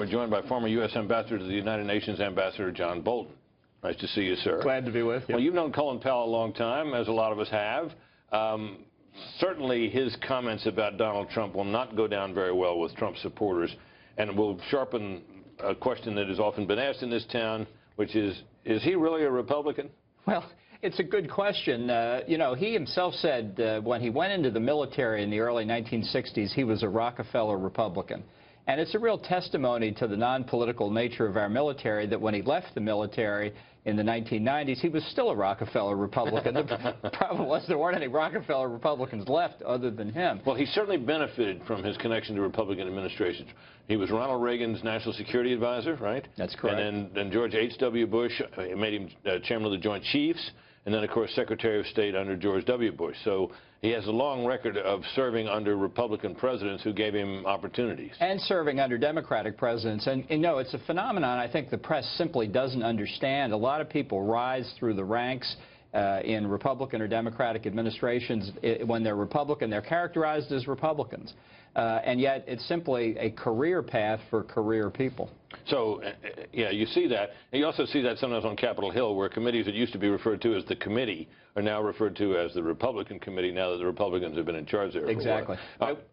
we're joined by former U.S. Ambassador to the United Nations, Ambassador John Bolton. Nice to see you, sir. Glad to be with you. Well, you've known Colin Powell a long time, as a lot of us have. Certainly his comments about Donald Trump will not go down very well with Trump supporters, and will sharpen a question that has often been asked in this town, which is he really a Republican? Well, it's a good question. You know, he himself said when he went into the military in the early 1960s, he was a Rockefeller Republican. And it's a real testimony to the non-political nature of our military that when he left the military in the 1990s, he was still a Rockefeller Republican. The problem was there weren't any Rockefeller Republicans left other than him. Well, he certainly benefited from his connection to Republican administrations. He was Ronald Reagan's national security advisor, right? That's correct. And then George H.W. Bush made him chairman of the Joint Chiefs, and then, of course, Secretary of State under George W. Bush. So he has a long record of serving under Republican presidents who gave him opportunities. And serving under Democratic presidents. And you know, it's a phenomenon I think the press simply doesn't understand. A lot of people rise through the ranks in Republican or Democratic administrations. When they're Republican, they're characterized as Republicans. And yet it's simply a career path for career people. So, yeah, you see that. And you also see that sometimes on Capitol Hill, where committees that used to be referred to as the committee are now referred to as the Republican committee, now that the Republicans have been in charge there. Exactly.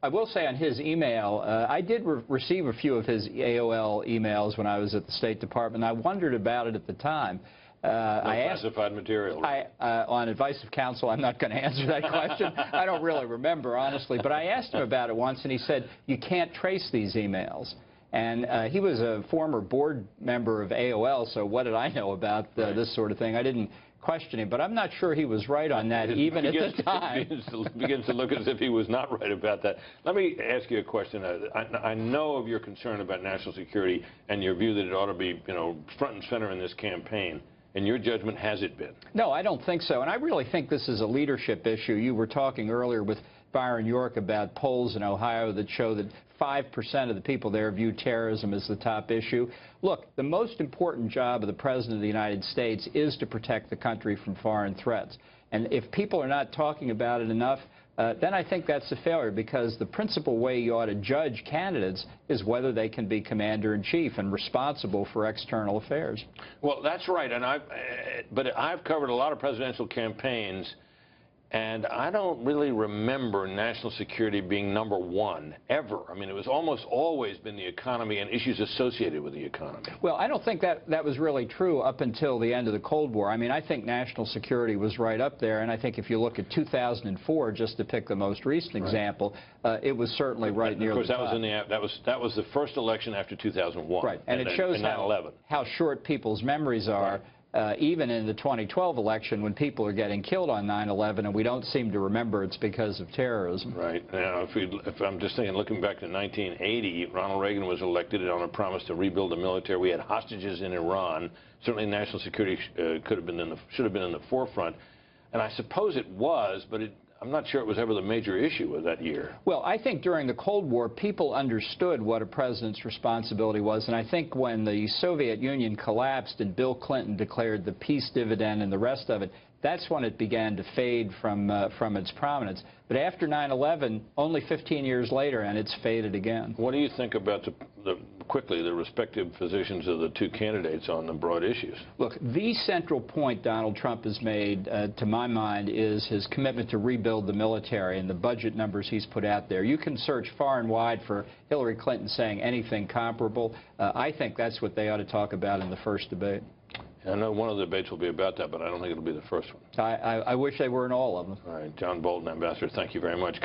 I will say on his email, I did receive a few of his AOL emails when I was at the State Department. I wondered about it at the time. Classified material. Right? On advice of counsel, I'm not going to answer that question. I don't really remember, honestly. But I asked him about it once, and he said, you can't trace these emails. And he was a former board member of AOL, so what did I know about this sort of thing? I didn't question him, but I'm not sure he was right on that even at the time. It begins to look as if he was not right about that. Let me ask you a question. I know of your concern about national security and your view that it ought to be, you know, front and center in this campaign. In your judgment, has it been? No, I don't think so. And I really think this is a leadership issue. You were talking earlier with Byron York about polls in Ohio that show that 5% of the people there view terrorism as the top issue. Look, the most important job of the President of the United States is to protect the country from foreign threats. And if people are not talking about it enough, then I think that's a failure, because the principal way you ought to judge candidates is whether they can be commander-in-chief and responsible for external affairs. Well, that's right. And but I've covered a lot of presidential campaigns, and I don't really remember national security being #1, ever. I mean, it was almost always been the economy and issues associated with the economy. Well, I don't think that was really true up until the end of the Cold War. I mean, I think national security was right up there, and I think if you look at 2004, just to pick the most recent example, it was certainly right near the top. Of course, that was the first election after 2001. Right, and it shows how short people's memories are. Right. Even in the 2012 election, when people are getting killed on 9/11 and we don't seem to remember it's because of terrorism. Right. Now, if I'm just thinking, looking back to 1980, Ronald Reagan was elected on a promise to rebuild the military. We had hostages in Iran. Certainly national security should have been in the forefront. And I suppose it was, but I'm not sure it was ever the major issue of that year. Well, I think during the Cold War, people understood what a president's responsibility was. And I think when the Soviet Union collapsed and Bill Clinton declared the peace dividend and the rest of it, that's when it began to fade from its prominence. But after 9/11, only 15 years later, and it's faded again. What do you think about quickly the respective positions of the two candidates on the broad issues? Look, the central point Donald Trump has made, to my mind, is his commitment to rebuild the military and the budget numbers he's put out there. You can search far and wide for Hillary Clinton saying anything comparable. I think that's what they ought to talk about in the first debate. I know one of the debates will be about that, but I don't think it'll be the first one. I wish they were in all of them. All right. John Bolton, Ambassador, thank you very much.